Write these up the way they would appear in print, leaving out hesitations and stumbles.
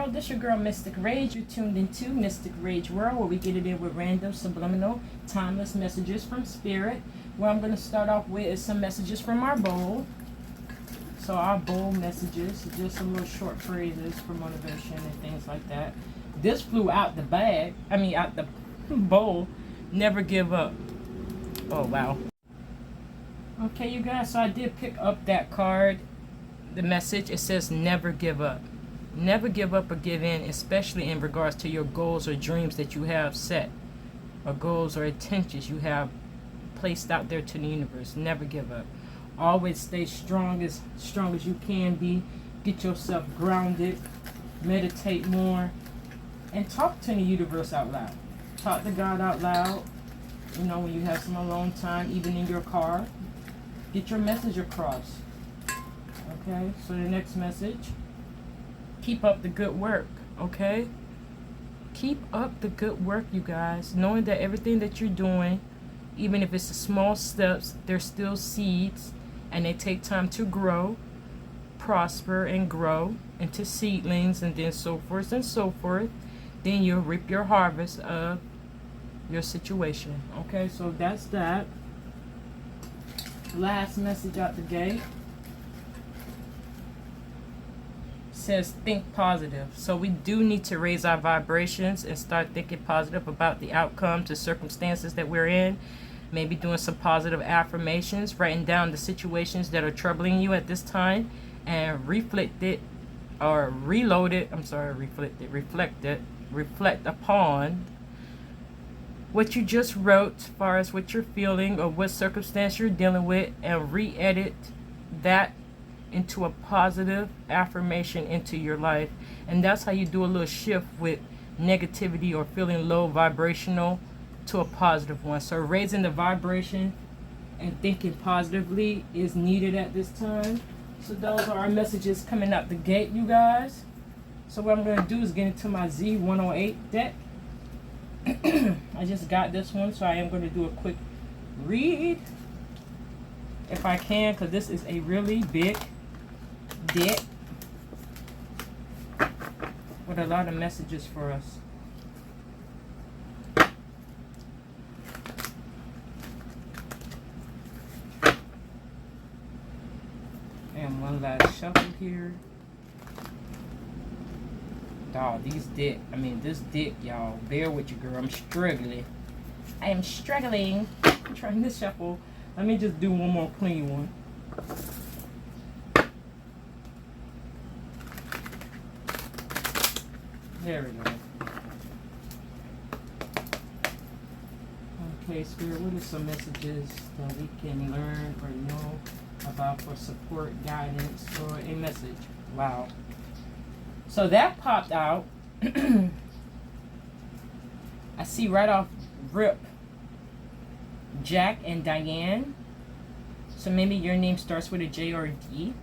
world? This your girl Mystic Rage. You're tuned into Mystic Rage World, where we get it in with random, subliminal, timeless messages from Spirit. What I'm going to start off with is some messages from our bowl. So our bowl messages, just some little short phrases for motivation and things like that. This flew out the bag, out the bowl. Never give up. Oh, wow. Okay, you guys, so I did pick up that card. The message, it says never give up. Never give up or give in, especially in regards to your goals or dreams that you have set, or goals or intentions you have placed out there to the universe. Never give up. Always stay strong as you can be. Get yourself grounded. Meditate more. And talk to the universe out loud. Talk to God out loud. You know, when you have some alone time, even in your car. Get your message across. Okay, so the next message. Keep up the good work, okay? Keep up the good work, you guys. Knowing that everything that you're doing, even if it's the small steps, they're still seeds, and they take time to grow, prosper, and grow into seedlings, and then so forth and so forth. Then you'll reap your harvest of your situation. Okay, so that's that. Last message out the gate. Says think positive. So we do need to raise our vibrations and start thinking positive about the outcomes, the circumstances that we're in. Maybe doing some positive affirmations, writing down the situations that are troubling you at this time, and reflect upon what you just wrote as far as what you're feeling or what circumstance you're dealing with, and re-edit that into a positive affirmation into your life. And that's how you do a little shift with negativity or feeling low vibrational to a positive one. So raising the vibration and thinking positively is needed at this time. So those are our messages coming out the gate, you guys. So what I'm going to do is get into my Z108 deck. I just got this one, so I am going to do a quick read if I can, because this is a really big deck with a lot of messages for us. And one last shuffle here. Dog, this dick, y'all. Bear with you, girl. I'm struggling. I am struggling. I'm trying to shuffle. Let me just do one more clean one. There we go. Okay, Spirit, what are some messages that we can learn or know about for support, guidance, or a message? Wow. So that popped out. I see right off rip Jack and Diane. So maybe your name starts with a J or a D.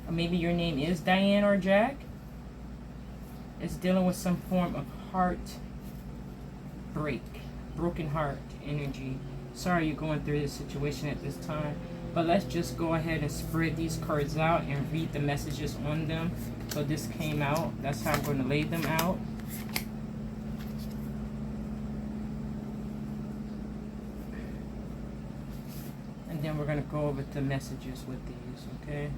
Or maybe your name is Diane or Jack. It's dealing with some form of heart break, broken heart energy. Sorry you're going through this situation at this time, but let's just go ahead and spread these cards out and read the messages on them. So this came out. That's how I'm going to lay them out. And then we're going to go over the messages with these, okay?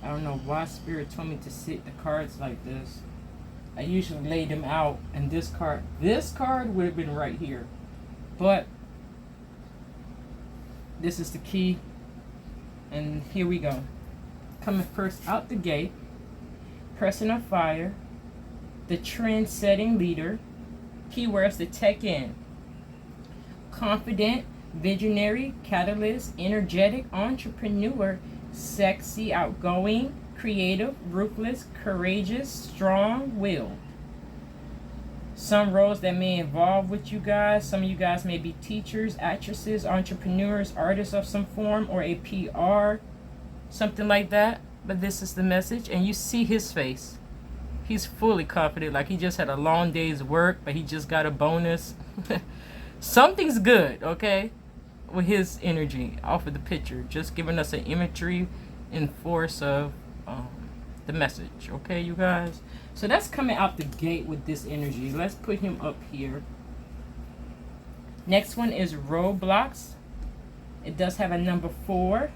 I don't know why Spirit told me to sit the cards like this. I usually lay them out, and this card would have been right here. But this is the key, and here we go. Coming first out the gate, Person of Fire, the trend-setting leader, keywords to check in. Confident, visionary, catalyst, energetic, entrepreneur, sexy, outgoing, creative, ruthless, courageous, strong-willed. Some roles that may involve with you guys. Some of you guys may be teachers, actresses, entrepreneurs, artists of some form, or a PR, something like that. But this is the message, and you see his face. He's fully confident, like he just had a long day's work, but he just got a bonus. Something's good, okay? With his energy off of the picture, just giving us an imagery and force of the message. Okay, you guys? So that's coming out the gate with this energy. Let's put him up here. Next one is roadblocks. It does have a number 4.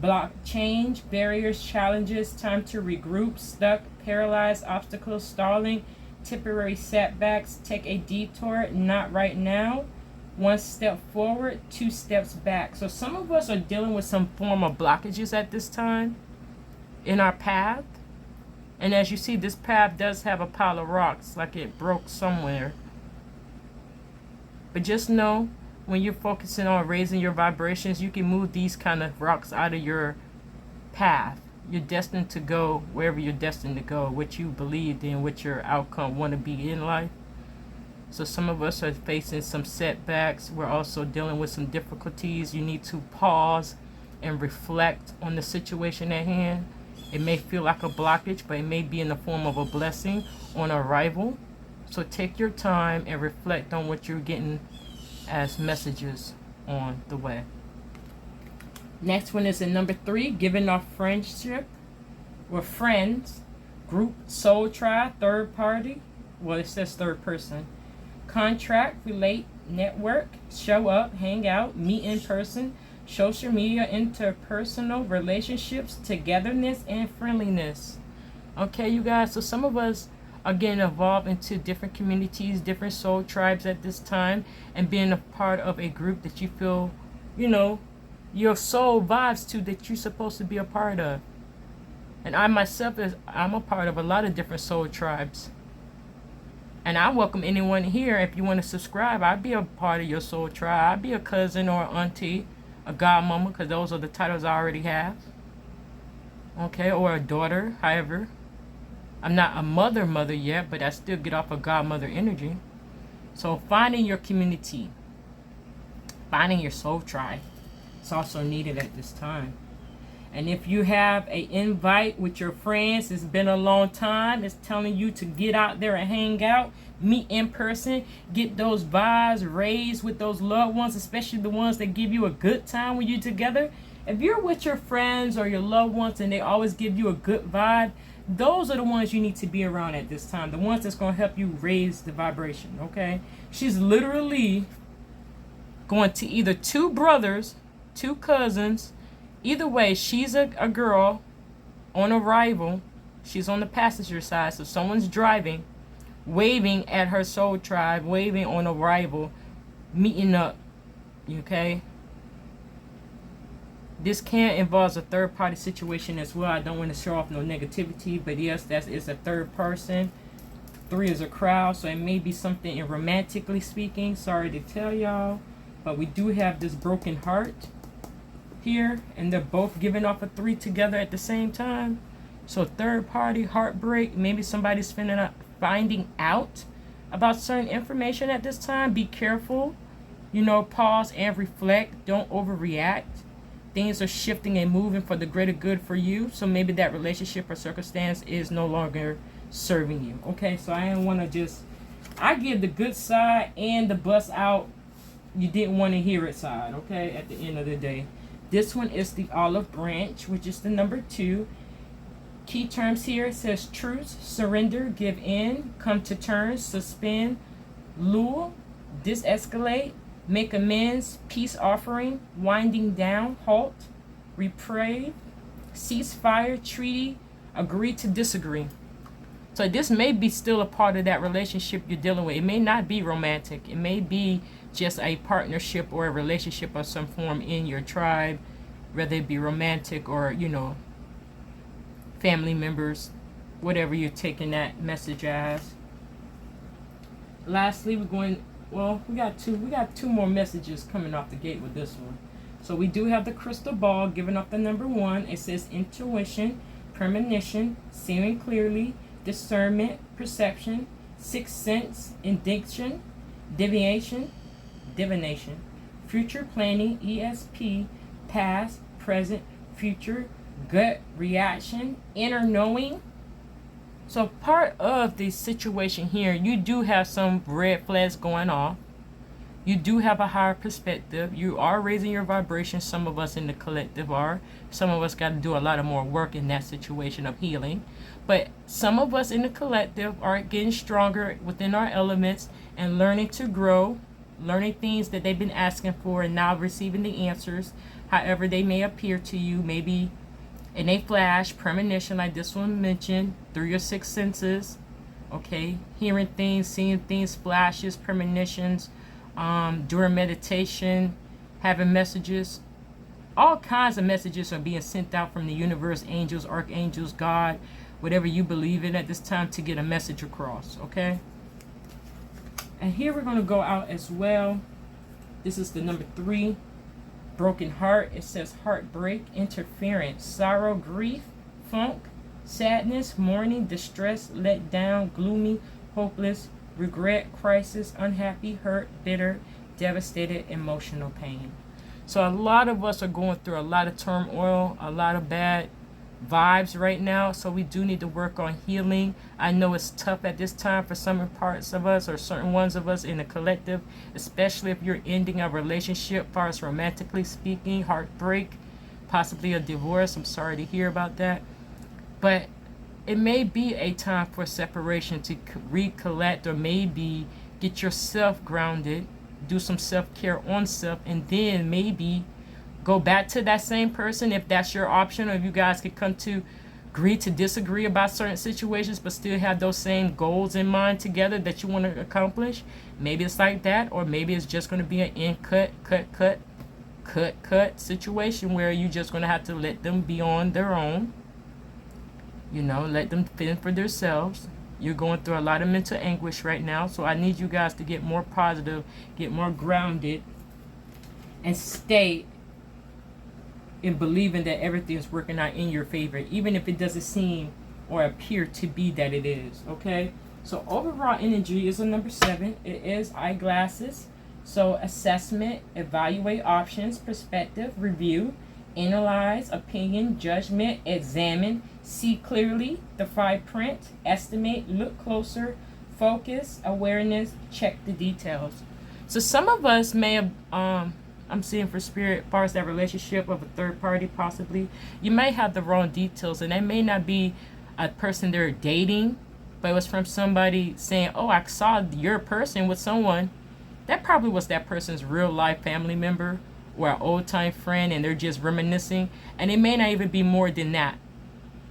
Block, change, barriers, challenges, time to regroup, stuck, paralyzed, obstacles, stalling, temporary setbacks, take a detour, not right now, 1 step forward, 2 steps back. So some of us are dealing with some form of blockages at this time in our path. And as you see, this path does have a pile of rocks, like it broke somewhere. But just know, when you're focusing on raising your vibrations, you can move these kind of rocks out of your path. You're destined to go wherever you're destined to go, what you believed in, what your outcome want to be in life. So some of us are facing some setbacks. We're also dealing with some difficulties. You need to pause and reflect on the situation at hand. It may feel like a blockage, but it may be in the form of a blessing on arrival. So take your time and reflect on what you're getting as messages on the way. Next one is in number 3, giving off friendship or friends, group, soul tribe, third party. Well, it says third person. Contract, relate, network, show up, hang out, meet in person, social media, interpersonal relationships, togetherness, and friendliness. Okay, you guys, so some of us are getting involved into different communities, different soul tribes at this time, and being a part of a group that you feel, you know, your soul vibes to, that you're supposed to be a part of. And I myself, I'm a part of a lot of different soul tribes. And I welcome anyone here. If you want to subscribe, I'd be a part of your soul tribe. I'd be a cousin or auntie, a godmama, because those are the titles I already have. Okay, or a daughter, however. I'm not a mother yet, but I still get off of godmother energy. So finding your community, finding your soul tribe, it's also needed at this time. And if you have an invite with your friends, it's been a long time, it's telling you to get out there and hang out, meet in person, get those vibes raised with those loved ones, especially the ones that give you a good time when you're together. If you're with your friends or your loved ones and they always give you a good vibe, those are the ones you need to be around at this time. The ones that's going to help you raise the vibration, okay? She's literally going to either 2 brothers, 2 cousins. Either way, she's a girl on arrival. She's on the passenger side, so someone's driving, waving at her soul tribe, waving on arrival, meeting up, okay? This can involve a third-party situation as well. I don't want to show off no negativity, but yes, that is a third person. 3 is a crowd, so it may be something in romantically speaking. Sorry to tell y'all, but we do have this broken heart here, and they're both giving off a 3 together at the same time. So third-party heartbreak. Maybe somebody's finding out about certain information at this time. Be careful. You know, pause and reflect. Don't overreact. Things are shifting and moving for the greater good for you. So maybe that relationship or circumstance is no longer serving you. Okay, so I didn't want to just... I give the good side and the bust out, you didn't want to hear it side, okay, at the end of the day. This one is the olive branch, which is the number 2. Key terms here, it says truce, surrender, give in, come to terms, suspend, lure, disescalate, make amends, peace offering, winding down, halt, reprieve, ceasefire, treaty, agree to disagree. So this may be still a part of that relationship you're dealing with. It may not be romantic. It may be just a partnership or a relationship of some form in your tribe, whether it be romantic or, you know, family members, whatever you're taking that message as. Lastly, we're going... Well, we got two more messages coming off the gate with this one. So we do have the crystal ball giving off the number 1. It says intuition, premonition, seeing clearly, discernment, perception, sixth sense, indiction, divination, future planning, ESP, past, present, future, gut reaction, inner knowing. So part of the situation here, you do have some red flags going off. You do have a higher perspective. You are raising your vibration. Some of us in the collective are. Some of us got to do a lot of more work in that situation of healing. But some of us in the collective are getting stronger within our elements and learning to grow, learning things that they've been asking for and now receiving the answers, however they may appear to you, maybe in a flash, premonition like this one mentioned, through your six senses, okay, hearing things, seeing things, flashes, premonitions, during meditation, having messages. All kinds of messages are being sent out from the universe, angels, archangels, God, whatever you believe in at this time, to get a message across, okay? And here we're going to go out as well. This is the number 3, broken heart. It says heartbreak, interference, sorrow, grief, funk, sadness, mourning, distress, let down, gloomy, hopeless, regret, crisis, unhappy, hurt, bitter, devastated, emotional pain. So a lot of us are going through a lot of turmoil, a lot of bad vibes right now. So we do need to work on healing. I know it's tough at this time for some parts of us or certain ones of us in the collective, especially if you're ending a relationship, far as romantically speaking, heartbreak, possibly a divorce. I'm sorry to hear about that. But it may be a time for separation, to recollect, or maybe get yourself grounded, do some self-care on self, and then maybe go back to that same person if that's your option, or if you guys could come to agree to disagree about certain situations but still have those same goals in mind together that you want to accomplish. Maybe it's like that, or maybe it's just going to be an cut situation where you're just going to have to let them be on their own. You know, let them fend for themselves. You're going through a lot of mental anguish right now, so I need you guys to get more positive, get more grounded, and stay in believing that everything is working out in your favor, even if it doesn't seem or appear to be that it is, okay? So overall energy is a number 7. It is eyeglasses. So assessment, evaluate options, perspective, review, analyze, opinion, judgment, examine, see clearly, the fine print, estimate, look closer, focus, awareness, check the details. So some of us may have, I'm seeing for spirit, as far as that relationship of a third party, possibly, you may have the wrong details, and that may not be a person they're dating, but it was from somebody saying, oh, I saw your person with someone. That probably was that person's real life family member or an old time friend, and they're just reminiscing, and it may not even be more than that.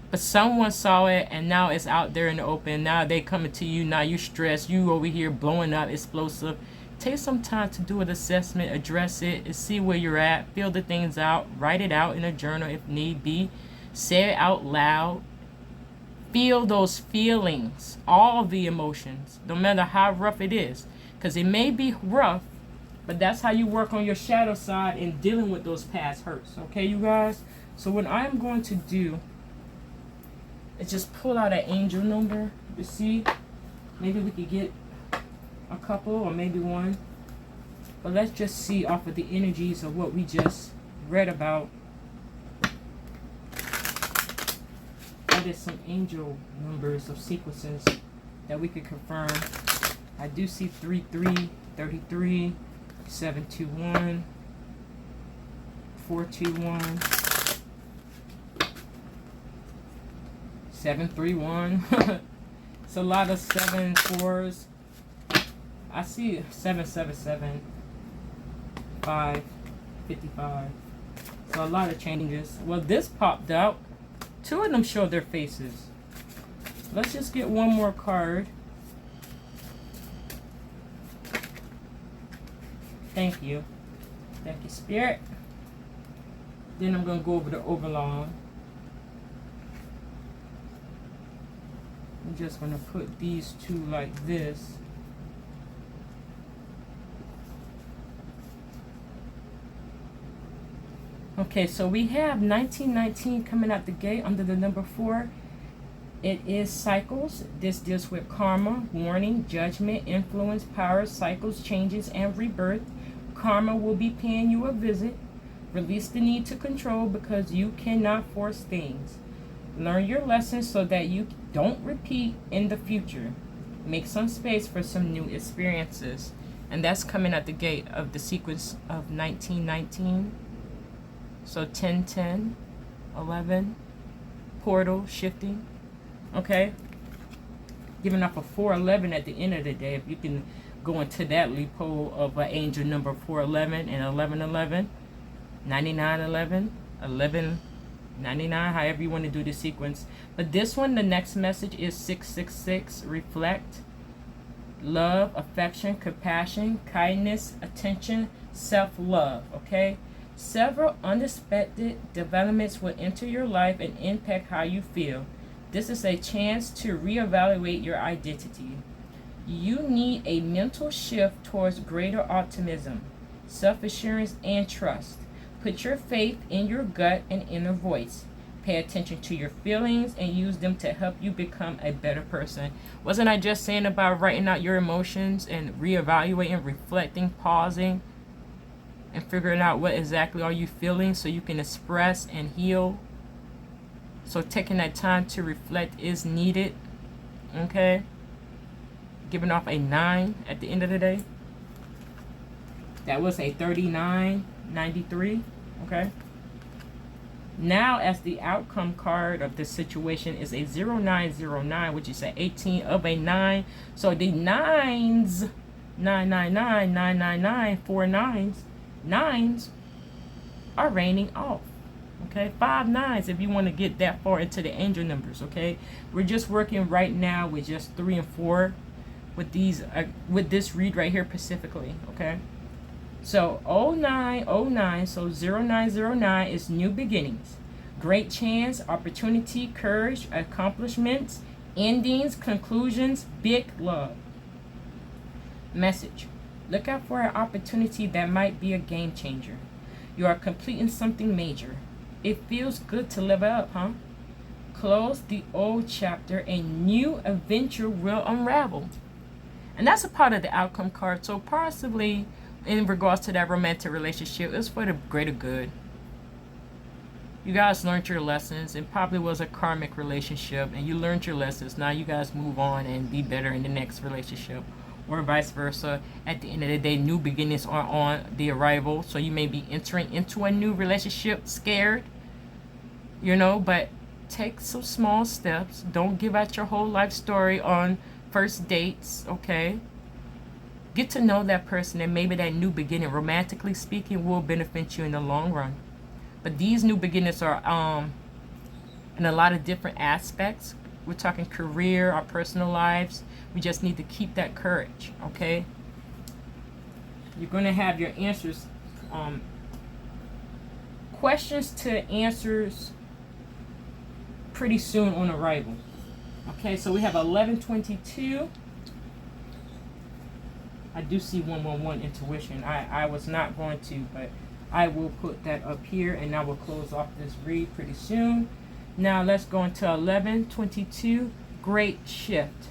But someone saw it, and now it's out there in the open. Now they coming to you. Now you stressed. You over here blowing up, explosive. Take some time to do an assessment, address it, and see where you're at. Feel the things out. Write it out in a journal if need be. Say it out loud. Feel those feelings, all the emotions, no matter how rough it is. Because it may be rough, but that's how you work on your shadow side in dealing with those past hurts. Okay, you guys? So what I am going to do is just pull out an angel number to see. Maybe we could get a couple or maybe one. But let's just see off of the energies of what we just read about. What is some angel numbers of sequences that we could confirm? I do see 33, 33, 721, 421, 731. It's a lot of 7 4s. I see 777, 555. So a lot of changes. Well, this popped out. 2 of them show their faces. Let's just get one more card. Thank you. Thank you, Spirit. Then I'm going to go over the overlong. I'm just going to put these 2 like this. Okay, so we have 1919 coming out the gate under the number 4. It is cycles. This deals with karma, warning, judgment, influence, power, cycles, changes, and rebirth. Karma will be paying you a visit. Release the need to control because you cannot force things. Learn your lessons so that you don't repeat in the future. Make some space for some new experiences. And that's coming at the gate of the sequence of 1919. So 10, 10, 11, portal shifting. Okay, giving off a 411 at the end of the day. If you can go into that leap hole of an angel number 411 and 1111, 9911, 1199, however you want to do the sequence. But this one, the next message is 666. Reflect, love, affection, compassion, kindness, attention, self-love. Okay, several unexpected developments will enter your life and impact how you feel. This is a chance to reevaluate your identity. You need a mental shift towards greater optimism, self-assurance, and trust. Put your faith in your gut and inner voice. Pay attention to your feelings and use them to help you become a better person. Wasn't I just saying about writing out your emotions and reevaluating, reflecting, pausing, and figuring out what exactly are you feeling so you can express and heal? So taking that time to reflect is needed. Okay, giving off a 9 at the end of the day. That was a 3993. Okay, now as the outcome card of this situation is a 0909, which is an 18 of a 9. So the 9s, 999, 999, 4 9s are raining off. Okay, 5 9s if you want to get that far into the angel numbers. Okay, we're just working right now with just 3 and 4 with these with this read right here specifically. Okay, so 0909, so 0909 is new beginnings, great chance, opportunity, courage, accomplishments, endings, conclusions, big love. Message: look out for an opportunity that might be a game changer. You are completing something major. It feels good to live up, huh? Close the old chapter, a new adventure will unravel. And that's a part of the outcome card. So possibly in regards to that romantic relationship, it's for the greater good. You guys learned your lessons. It probably was a karmic relationship and you learned your lessons. Now you guys move on and be better in the next relationship, or vice versa. At the end of the day, new beginnings are on the arrival. So you may be entering into a new relationship scared, you know, but take some small steps. Don't give out your whole life story on first dates. Okay, get to know that person, and maybe that new beginning, romantically speaking, will benefit you in the long run. But these new beginnings are in a lot of different aspects. We're talking career, our personal lives. We just need to keep that courage. Okay, you're going to have your answers, questions to answers pretty soon on arrival. Okay, so we have 1122. I do see 111 intuition. I was not going to, but I will put that up here, and I will close off this read pretty soon. Now let's go into 1122, great shift.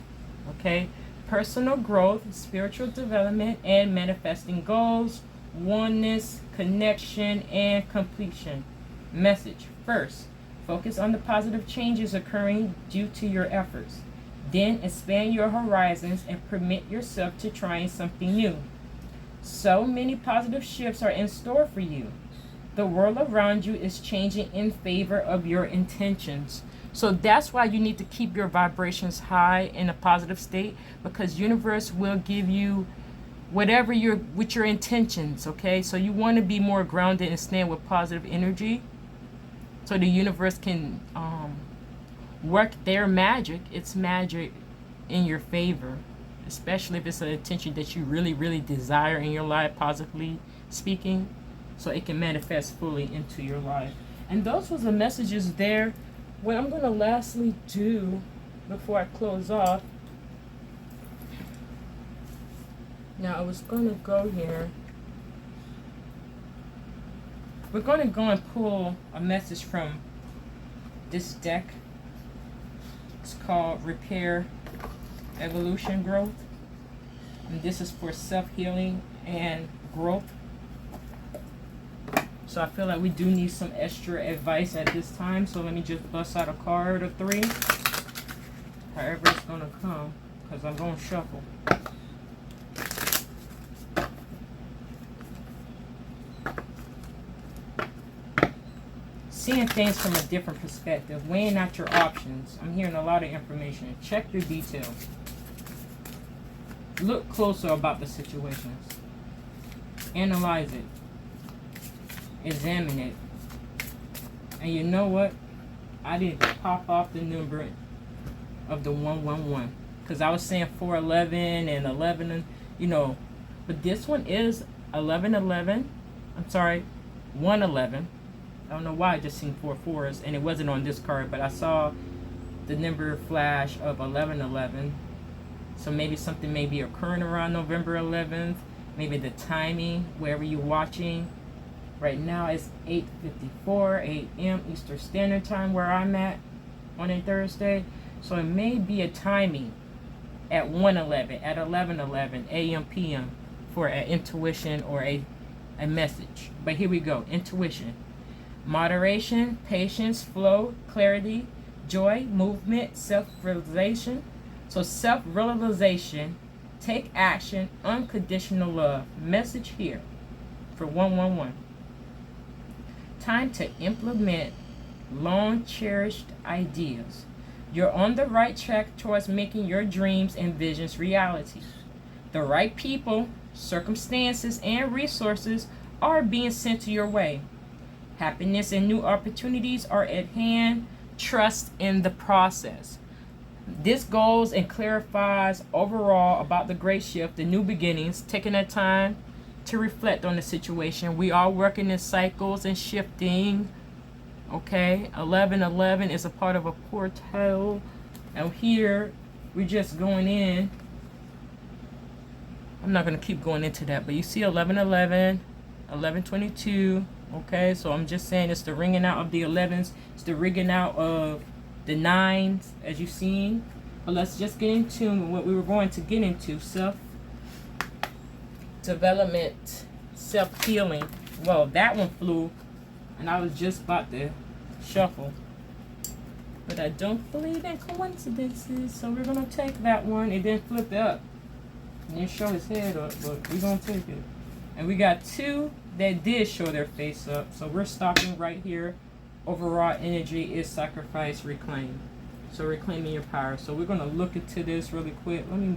Okay, personal growth, spiritual development, and manifesting goals, oneness, connection, and completion. Message: first, focus on the positive changes occurring due to your efforts. Then expand your horizons and permit yourself to try something new. So many positive shifts are in store for you. The world around you is changing in favor of your intentions. So that's why you need to keep your vibrations high in a positive state, because universe will give you whatever with your intentions. Okay, so you want to be more grounded and stand with positive energy, so the universe can work their magic, its magic, in your favor, especially if it's an intention that you really, really desire in your life, positively speaking, so it can manifest fully into your life. And those was the messages there. What I'm going to lastly do before I close off, now I was going to go here. We're going to go and pull a message from this deck. It's called Repair, Evolution, Growth. And this is for self-healing and growth. So I feel like we do need some extra advice at this time. So let me just bust out a card or 3. However it's going to come, because I'm going to shuffle. seeing things from a different perspective, weighing out your options. I'm hearing a lot of information. Check your details. Look closer about the situations. Analyze it. Examine it. And you know what? I didn't pop off the number of the 111. Because I was saying 411 and 11, and, you know. But this one is 1111. I'm sorry, 111. I don't know why I just seen 4 fours. And it wasn't on this card. But I saw the number flash of 1111. So maybe something may be occurring around November 11th. Maybe the timing, wherever you're watching. Right now it's 8:54 a.m. Eastern Standard Time where I'm at on a Thursday. So it may be a timing at 1:11, at 11:11 a.m. p.m. for an intuition or a message. But here we go. Intuition. Moderation, patience, flow, clarity, joy, movement, self-realization. So self-realization, take action, unconditional love. Message here for 111. Time to implement long-cherished ideas. You're on the right track towards making your dreams and visions reality. The right people, circumstances, and resources are being sent to your way. Happiness and new opportunities are at hand. Trust in the process. This goes and clarifies overall about the great shift, the new beginnings, taking that time to reflect on the situation. We are working in cycles and shifting. Okay, 1111 is a part of a portal. And here we're just going in. I'm not going to keep going into that, but you see 1111, 1122. Okay, so I'm just saying it's the ringing out of the 11s. It's the ringing out of the 9s, as you've seen. But let's just get into what we were going to get into. Self-development, self-healing. Well, that one flew, and I was just about to shuffle. But I don't believe in coincidences, so we're going to take that one. It didn't flip up. It didn't show his head up, but we're going to take it. And we got 2 that did show their face up, so we're stopping right here. Overall energy is sacrifice, reclaim. So reclaiming your power. So we're gonna look into this really quick. Let me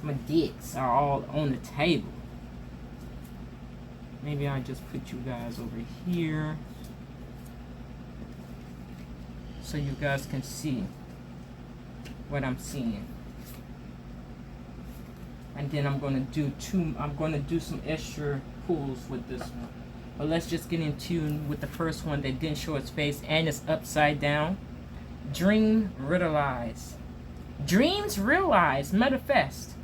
my dicks are all on the table. Maybe I just put you guys over here so you guys can see what I'm seeing. And then I'm gonna do some extra pulls with this one. But let's just get in tune with the first one that didn't show its face and it's upside down. Dream, realize. Dreams, realize, manifest.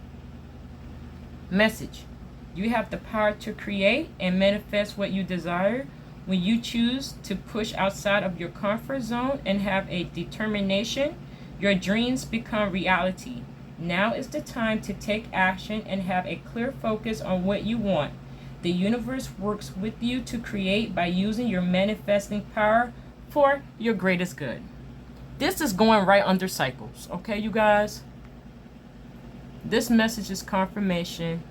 Message. You have the power to create and manifest what you desire when you choose to push outside of your comfort zone and have a determination. Your dreams become reality. Now is the time to take action and have a clear focus on what you want. The universe works with you to create by using your manifesting power for your greatest good. This is going right under cycles, okay, you guys? This message is confirmation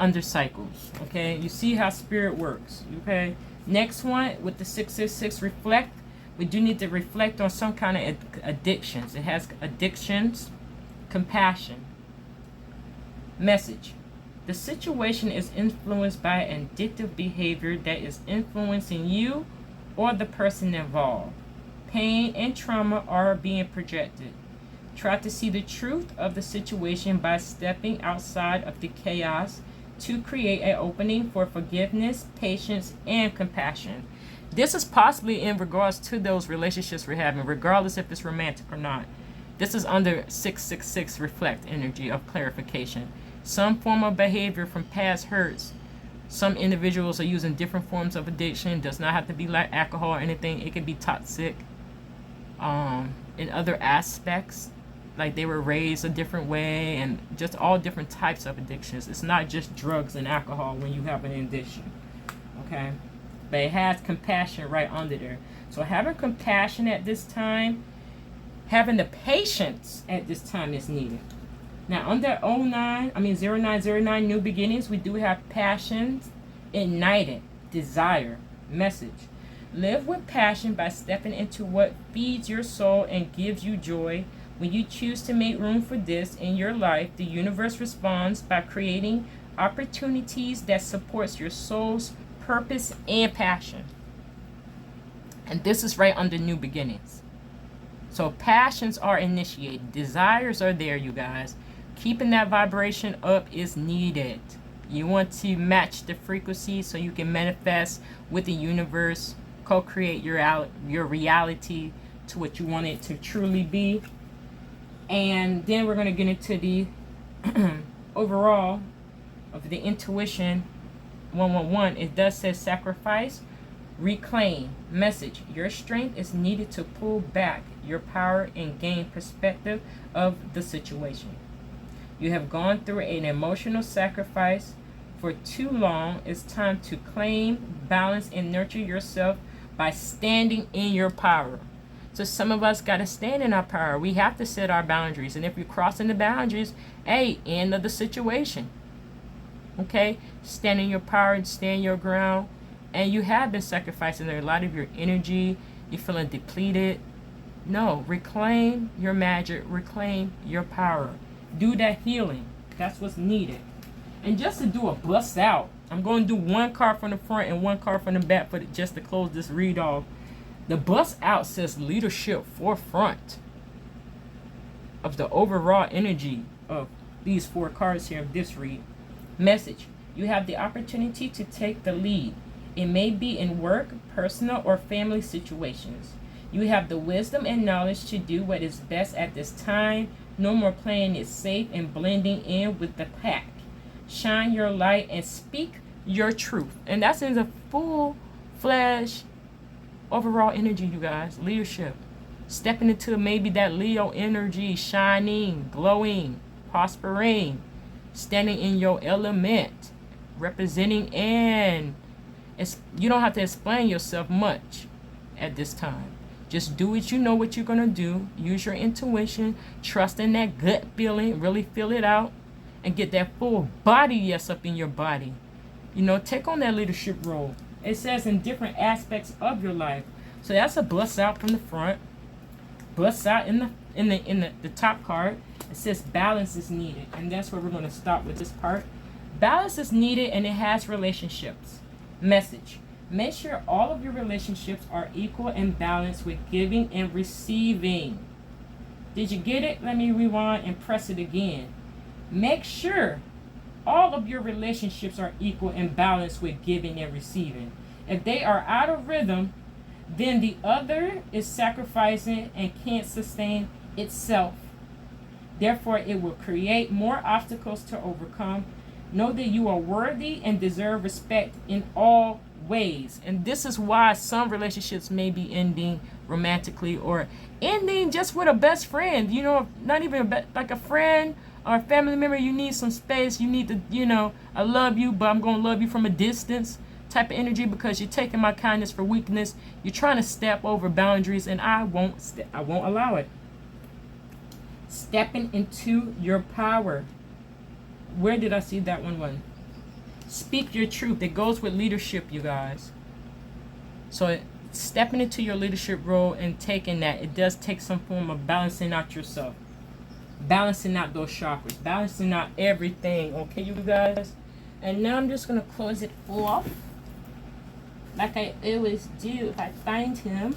under cycles, okay? You see how spirit works, okay? Next one with the 666, reflect. We do need to reflect on some kind of addictions. It has addictions, compassion. Message. The situation is influenced by addictive behavior that is influencing you or the person involved. Pain and trauma are being projected. Try to see the truth of the situation by stepping outside of the chaos to create an opening for forgiveness, patience, and compassion. This is possibly in regards to those relationships we're having, regardless if it's romantic or not. This is under 666 reflect energy of clarification. Some form of behavior from past hurts. Some individuals are using different forms of addiction. It does not have to be like alcohol or anything. It can be toxic in other aspects. Like they were raised a different way and just all different types of addictions. It's not just drugs and alcohol when you have an addiction. Okay? But it has compassion right under there. So having compassion at this time, having the patience at this time is needed. Now under 0909 new beginnings, we do have passions, ignited desire. Message. Live with passion by stepping into what feeds your soul and gives you joy. When you choose to make room for this in your life, the universe responds by creating opportunities that supports your soul's purpose and passion. And this is right under new beginnings. So passions are initiated. Desires are there, you guys. Keeping that vibration up is needed. You want to match the frequency so you can manifest with the universe, co-create your reality to what you want it to truly be. And then we're going to get into the overall of the intuition 111. It does say sacrifice, reclaim. Message. Your strength is needed to pull back your power and gain perspective of the situation. You have gone through an emotional sacrifice for too long. It's time to claim, balance, and nurture yourself by standing in your power. So some of us got to stand in our power. We have to set our boundaries. And if you're crossing the boundaries, hey, end of the situation. Okay? Stand in your power and stand your ground. And you have been sacrificing a lot of your energy. You're feeling depleted. No, reclaim your magic. Reclaim your power. Do that healing. That's what's needed. And just to do a bust out, I'm going to do one card from the front and one card from the back for just to close this read off. The bust out says leadership forefront of the overall energy of these 4 cards here of this read. Message. You have the opportunity to take the lead. It may be in work, personal, or family situations. You have the wisdom and knowledge to do what is best at this time. No more playing it safe and blending in with the pack. Shine your light and speak your truth. And that's in the full-fledged overall energy, you guys. Leadership. Stepping into maybe that Leo energy. Shining, glowing, prospering. Standing in your element. Representing, and you don't have to explain yourself much at this time. Just do what you know what you're going to do. Use your intuition. Trust in that gut feeling. Really feel it out. And get that full body yes up in your body. You know, take on that leadership role. It says in different aspects of your life. So that's a bust out from the front. Bust out in the top card. It says balance is needed. And that's where we're going to start with this part. Balance is needed, and it has relationships. Message. Make sure all of your relationships are equal and balanced with giving and receiving. Did you get it? Let me rewind and press it again. Make sure all of your relationships are equal and balanced with giving and receiving. If they are out of rhythm, then the other is sacrificing and can't sustain itself. Therefore, it will create more obstacles to overcome. Know that you are worthy and deserve respect in all ways. And this is why some relationships may be ending romantically or ending just with a best friend. You know, not even like a friend or a family member. You need some space. You need to, you know, I love you, but I'm going to love you from a distance type of energy because you're taking my kindness for weakness. You're trying to step over boundaries, and I won't allow it. Stepping into your power. Where did I see that one? Speak your truth. It goes with leadership, you guys. So stepping into your leadership role and taking that, it does take some form of balancing out yourself. Balancing out those chakras. Balancing out everything. Okay, you guys? And now I'm just going to close it off. Like I always do if I find him.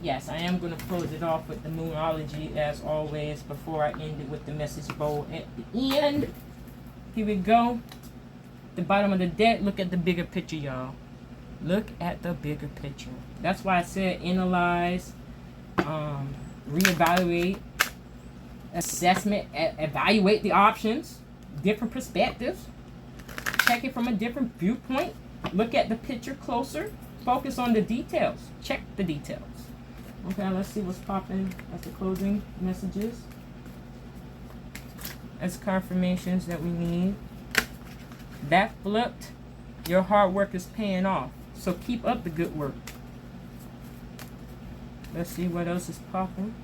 Yes, I am going to close it off with the Moonology as always before I end it with the message bowl at the end. Here we go. The bottom of the deck. Look at the bigger picture, y'all. Look at the bigger picture. That's why I said analyze, reevaluate, assessment, evaluate the options, different perspectives. Check it from a different viewpoint. Look at the picture closer. Focus on the details. Check the details. Okay, let's see what's popping as the closing messages. As confirmations that we need. That flipped. Your hard work is paying off. So keep up the good work. Let's see what else is popping.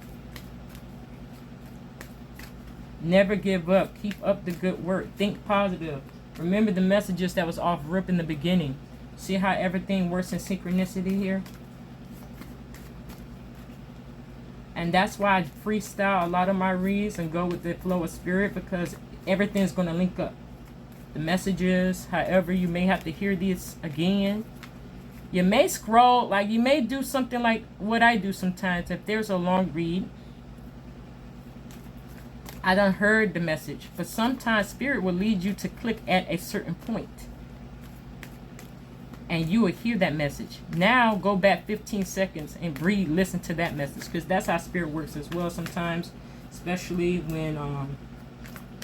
Never give up. Keep up the good work. Think positive. Remember the messages that was off rip in the beginning. See how everything works in synchronicity here? And that's why I freestyle a lot of my reads and go with the flow of spirit, because everything's going to link up. The messages, however, you may have to hear these again. You may scroll, like you may do something like what I do sometimes. If there's a long read, I done heard the message, but sometimes spirit will lead you to click at a certain point and you will hear that message. Now go back 15 seconds and breathe, listen to that message, because that's how spirit works as well sometimes, especially when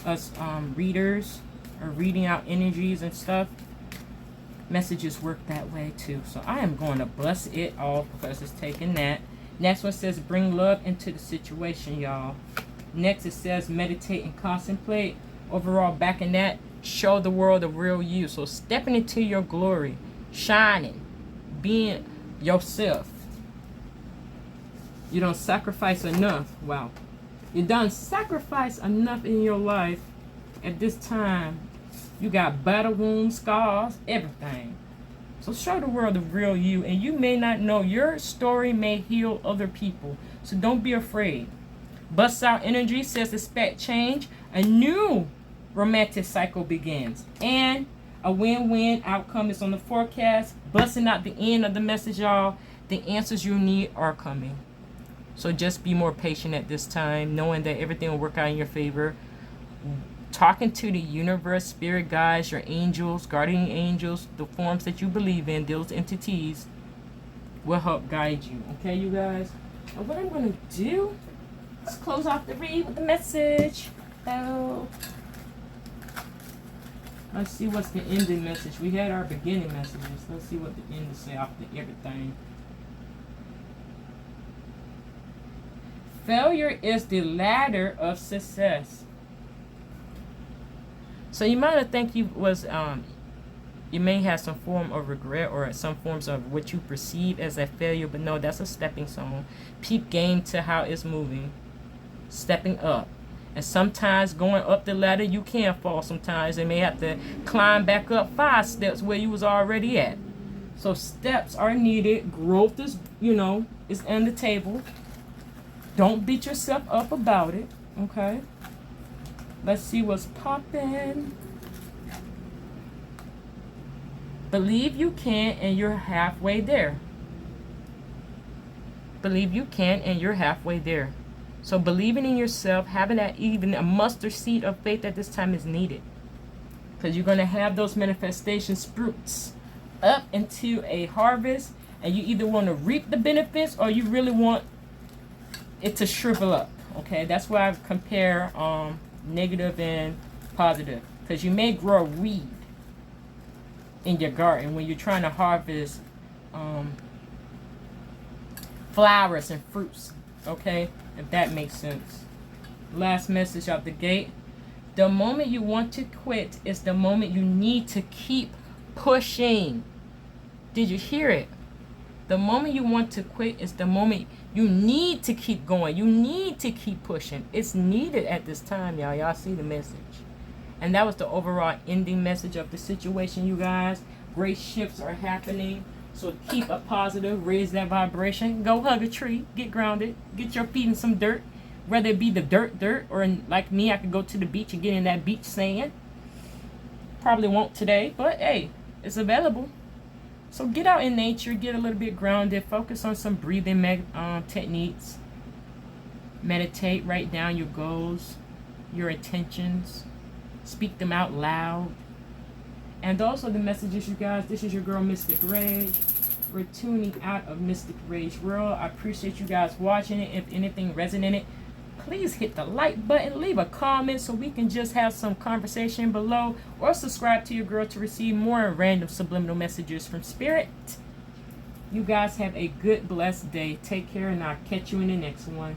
us readers are reading out energies and stuff. Messages work that way too. So I am going to bust it off because it's taking that. Next one says bring love into the situation, y'all. Next it says meditate and contemplate. Overall, back in that, show the world the real you. So stepping into your glory, shining, being yourself. You don't sacrifice enough. Wow. You done sacrifice enough in your life. At this time, you got battle wounds, scars, everything. So show the world the real you. And you may not know, your story may heal other people. So don't be afraid. Bust out energy says expect change. A new romantic cycle begins. And a win-win outcome is on the forecast. Busting out the end of the message, y'all. The answers you need are coming. So just be more patient at this time, knowing that everything will work out in your favor. Talking to the universe, spirit guides, your angels, guardian angels, the forms that you believe in, those entities will help guide you. Okay, you guys? And what I'm going to do, let's close off the read with the message. So, let's see what's the ending message. We had our beginning messages. Let's see what the end is say after everything. Failure is the ladder of success. So you might have think you was you may have some form of regret or some forms of what you perceive as a failure, but no, that's a stepping stone. Peep game to how it's moving, stepping up. And sometimes going up the ladder, you can fall sometimes. You may have to climb back up 5 steps where you was already at. So steps are needed. Growth is, is on the table. Don't beat yourself up about it, okay? Let's see what's popping. Believe you can and you're halfway there. Believe you can and you're halfway there. So believing in yourself, having that even a mustard seed of faith at this time is needed. Because you're going to have those manifestation sprouts up into a harvest. And you either want to reap the benefits or you really want it to shrivel up. Okay, that's why I compare negative and positive, because you may grow a weed in your garden when you're trying to harvest flowers and fruits, okay, if that makes sense. Last message out the gate: the moment you want to quit is the moment you need to keep pushing. Did you hear it? The moment you want to quit is the moment you need to keep going. You need to keep pushing. It's needed at this time, y'all. Y'all see the message. And that was the overall ending message of the situation, you guys. Great shifts are happening. So keep a positive, raise that vibration. Go hug a tree, get grounded, get your feet in some dirt. Whether it be the dirt, or like me, I could go to the beach and get in that beach sand. Probably won't today, but hey, it's available. So get out in nature, get a little bit grounded, focus on some breathing techniques. Meditate, write down your goals, your intentions, speak them out loud. And those are the messages, you guys. This is your girl, Mystic Rage. We're tuning out of Mystic Rage World. I appreciate you guys watching it. If anything resonated, please hit the like button, leave a comment so we can just have some conversation below, or subscribe to your girl to receive more random subliminal messages from Spirit. You guys have a good, blessed day. Take care, and I'll catch you in the next one.